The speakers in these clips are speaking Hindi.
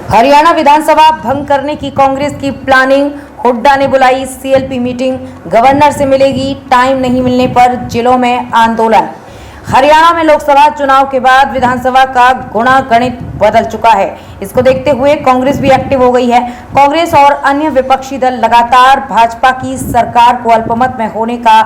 हरियाणा विधानसभा भंग करने की कांग्रेस की प्लानिंग। हुड्डा ने बुलाई सीएलपी मीटिंग। गवर्नर से मिलेगी, टाइम नहीं मिलने पर जिलों में आंदोलन। हरियाणा में लोकसभा चुनाव के बाद विधानसभा का गुणा गणित बदल चुका है। इसको देखते हुए कांग्रेस भी एक्टिव हो गई है। कांग्रेस और अन्य विपक्षी दल लगातार भाजपा की सरकार को अल्पमत में होने का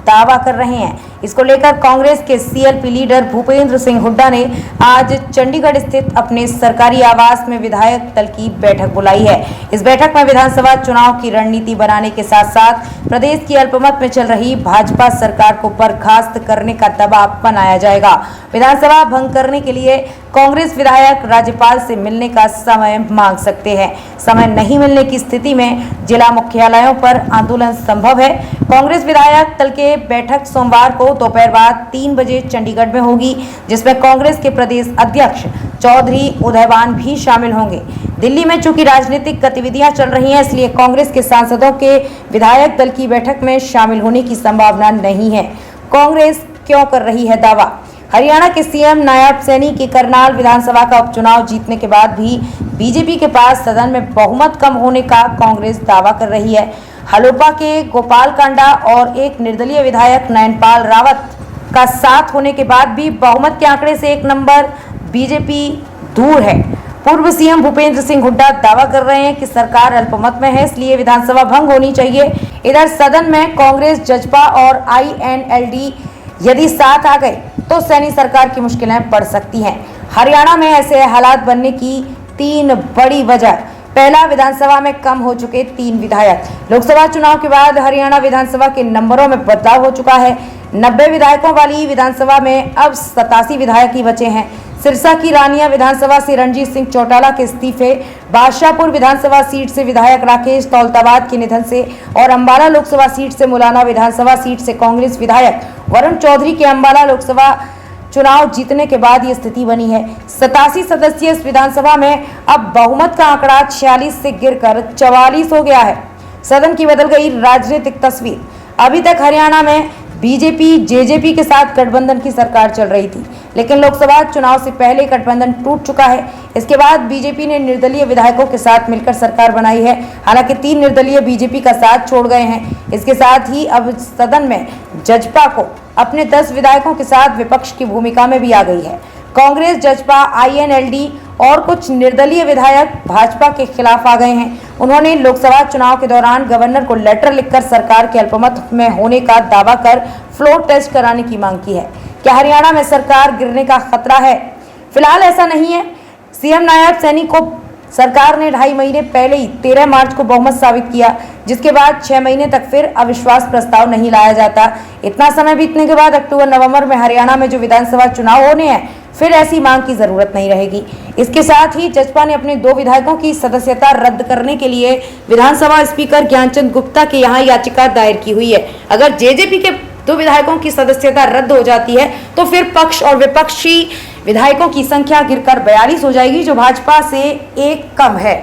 दावा कर रहे हैं। इसको लेकर कांग्रेस के सीएलपी लीडर भूपेंद्र सिंह हुड्डा ने आज चंडीगढ़ स्थित अपने सरकारी आवास में विधायक दल की बैठक बुलाई है। इस बैठक में विधानसभा चुनाव की रणनीति बनाने के साथ साथ प्रदेश की अल्पमत में चल रही भाजपा सरकार को बर्खास्त करने का दबाव बनाया जाएगा। विधानसभा भंग करने के लिए कांग्रेस विधायक राज्यपाल से मिलने का समय मांग सकते हैं। समय नहीं मिलने की स्थिति में जिला मुख्यालयों पर आंदोलन संभव है। कांग्रेस विधायक दल के बैठक सोमवार को दोपहर बाद 3 बजे चंडीगढ़ में होगी, जिसमें कांग्रेस के प्रदेश अध्यक्ष चौधरी उदयवान भी शामिल होंगे। दिल्ली में चूंकि राजनीतिक गतिविधियां चल रही हैं, इसलिए कांग्रेस के सांसदों के विधायक दल की बैठक में शामिल होने की संभावना नहीं है। कांग्रेस क्यों कर रही है दावा? हरियाणा के सीएम नायब सैनी की करनाल विधानसभा का उपचुनाव जीतने के बाद भी बीजेपी के पास सदन में बहुमत कम होने का कांग्रेस दावा कर रही है। हलोपा के गोपाल कांडा और एक निर्दलीय विधायक नयनपाल रावत का साथ होने के बाद भी बहुमत के आंकड़े से एक नंबर बीजेपी दूर है। पूर्व सीएम भूपेंद्र सिंह हुड्डा दावा कर रहे हैं कि सरकार अल्पमत में है, इसलिए विधानसभा भंग होनी चाहिए। इधर सदन में कांग्रेस, जजपा और आईएनएलडी यदि साथ आ गए तो सैनी सरकार की मुश्किलें बढ़ सकती हैं। हरियाणा में ऐसे हालात बनने की 3 बड़ी वजह। पहला, विधानसभा में कम हो चुके 3 विधायक। लोकसभा चुनाव के बाद हरियाणा विधानसभा के नंबरों में बदलाव हो चुका है। 90 विधायकों वाली विधानसभा में अब 87 विधायक ही बचे हैं। सिरसा की रानिया विधानसभा से रणजीत सिंह चौटाला के इस्तीफे, बादशाहपुर विधानसभा सीट से विधायक राकेश तौलताबाद के निधन से और अंबाला लोकसभा सीट से मुलाना विधानसभा सीट से कांग्रेस विधायक वरुण चौधरी के अंबाला लोकसभा चुनाव जीतने के बाद ये स्थिति बनी है। 87 सदस्यीय इस विधानसभा में अब बहुमत का आंकड़ा 46 से गिरकर 44 हो गया है। सदन की बदल गई राजनीतिक तस्वीर। अभी तक हरियाणा में बीजेपी जेजेपी के साथ गठबंधन की सरकार चल रही थी, लेकिन लोकसभा चुनाव से पहले गठबंधन टूट चुका है। इसके बाद बीजेपी ने निर्दलीय विधायकों के साथ मिलकर सरकार बनाई है। हालांकि 3 निर्दलीय बीजेपी का साथ छोड़ गए हैं। इसके साथ ही अब सदन में जजपा को अपने 10 विधायकों के साथ विपक्ष की भूमिका में भी आ गई है। कांग्रेस, जजपा, आईएनएलडी और कुछ निर्दलीय विधायक भाजपा के खिलाफ आ गए हैं। उन्होंने लोकसभा चुनाव के दौरान गवर्नर को लेटर लिखकर सरकार के अल्पमत में होने का दावा कर फ्लोर टेस्ट कराने की मांग की है। क्या हरियाणा में सरकार गिरने का खतरा है? फिलहाल ऐसा नहीं है। सीएम नायब सैनी को सरकार ने 2.5 महीने पहले ही 13 मार्च को बहुमत साबित किया, जिसके बाद 6 महीने तक फिर अविश्वास प्रस्ताव नहीं लाया जाता। इतना समय बीतने के बाद अक्टूबर-नवंबर में हरियाणा में जो विधानसभा चुनाव होने हैं, फिर ऐसी मांग की जरूरत नहीं रहेगी। इसके साथ ही जजपा ने अपने 2 विधायकों की सदस्यता रद्द करने के लिए विधानसभा स्पीकर ज्ञानचंद गुप्ता के यहाँ याचिका दायर की हुई है। अगर जेजेपी के 2 विधायकों की सदस्यता रद्द हो जाती है तो फिर पक्ष और विपक्षी विधायकों की संख्या गिरकर 42 हो जाएगी, जो भाजपा से 1 कम है।